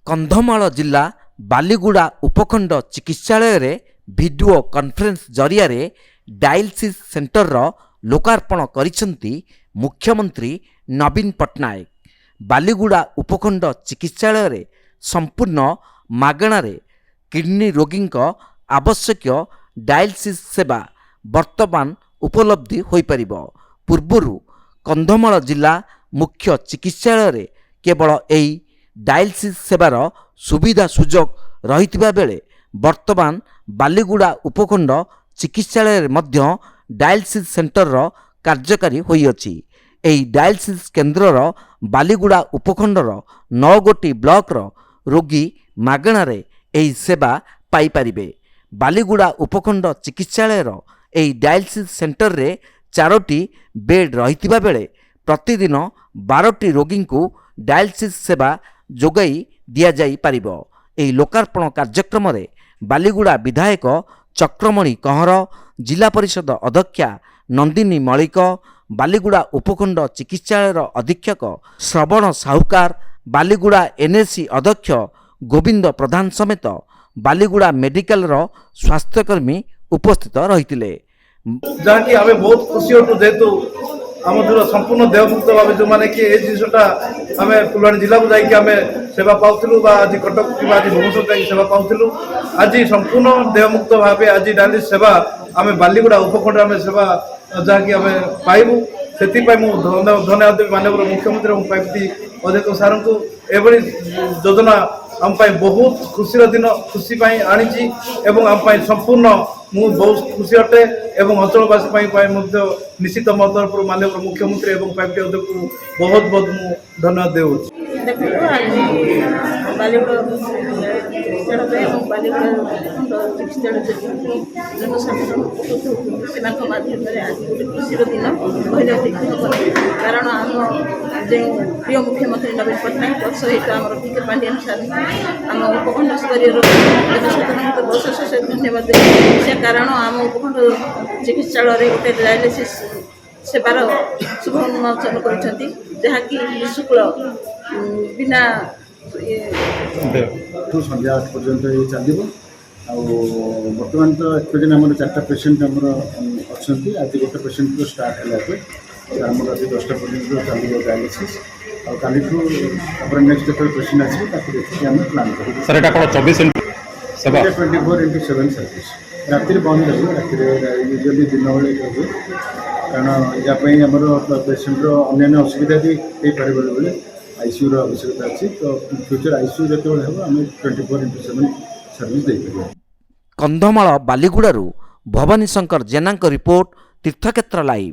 कंधमाल जिला बालीगुड़ा उपखंड चिकित्सालय वीडियो कॉन्फ्रेंस जरिया डायलिसिस सेंटर लोकार्पण करिसेंती मुख्यमंत्री नवीन पट्टनायक। बालीगुड़ा उपखंड चिकित्सालय संपूर्ण मागणार किडनी रोगी आवश्यक डायलिसिस सेवा वर्तमान उपलब्धि हो पार। पूर्वर कंधमाल जिला मुख्य चिकित्सालय केवल यही डायलिसिस सेवार सुविधा सुजोग रही बेले वर्तमान बालीगुड़ा उपखंड चिकित्सालय मध्य डायलिसिस सेंटर कार्यकारी होइअछि। एही डायलिसिस केन्द्रर बालीगुड़ा उपखंडर 9 गोटी ब्लॉकर रोगी मागणारे एही सेवा पाई पारिबे। बालीगुड़ा उपखंड चिकित्सालयर एही डायलिसिस सेंटर रे 4टी बेड रही बेले प्रतिदिन 12टी रोगी को डायलिसिस सेवा जोगाई दिया जाई पारिबो। एही लोकार्पण कार्यक्रम रे बालीगुड़ा विधायक चक्रमणि कंहर, जिला परिषद अध्यक्षा नंदिनी मलिक, बालीगुड़ा उपखंड चिकित्सालयर अधीक्षक श्रवण साहुकार, बालीगुड़ा एनएसी अध्यक्ष गोविंद प्रधान समेत बालीगुड़ा मेडिकल स्वास्थ्यकर्मी उपस्थित रही। जहाँकि आम बहुत खुशी हटू जेहेतु आम जो संपूर्ण देहमुक्त भाव जो मैंने कि ये जिनटा आम फुलवाणी जिला को जाकि सेवा पाऊलु आज कटक कि आज भुवनेश्वर जाकि सेवा पाऊलु आज संपूर्ण देहमुक्त भाव आज डायलिसिस सेवा आम बालीगुड़ा उपखंड आम सेवा जहाँकि आम पाइबू से धन्यवाद देवी माननीय मुख्यमंत्री पार्टी अध्यक्ष सार को एभली योजना आम बहुत खुशी दिन खुशी आनी आम संपूर्ण मु बहुत खुशी अटे एवं अंचलवासी निश्चित मो तरफ माननीय मुख्यमंत्री एवं पार्टी अध्यक्ष को बहुत बहुत मु धन्यवाद देउछि। कारण आम जो प्रिय मुख्यमंत्री नवीन पट्टनायक सहित आम टीके पांड्यान सार आम उपखंड स्तरीय जनसाधारण बहुत शेष धन्यवाद से कारण आम उपखंड चिकित्सालय गोटे डायलिसिस सेवार शुभ उन्मोचन कर जहाँकि निःशुल्क बिना संध्या 8 पर्यंत ये चलो बर्तमान तो एप्रेजेंट आम 4टा पेसेंट अच्छा आज गोटे पेसेंट को स्टार्ट है आम आज 10टा पर्यंत चलो डायलिसिस और काली नेक्स्ट जो पेसेंट आसे देखिए आम प्लां कर 24/7 सर्विस राति बंद रही राति यूजुअली दिन बेले हुए कारण यापाई आम पेसेंटर अन्य असुविधा भी हो पारे बेले आईसीयू आवश्यकता अच्छी तो फ्यूचर आईसीयू जो हम आम 24/7 सर्विस दे पार। कंधमाल बालीगुड़ारू भवानी शंकर जेना रिपोर्ट तीर्थक्षेत्र लाइव।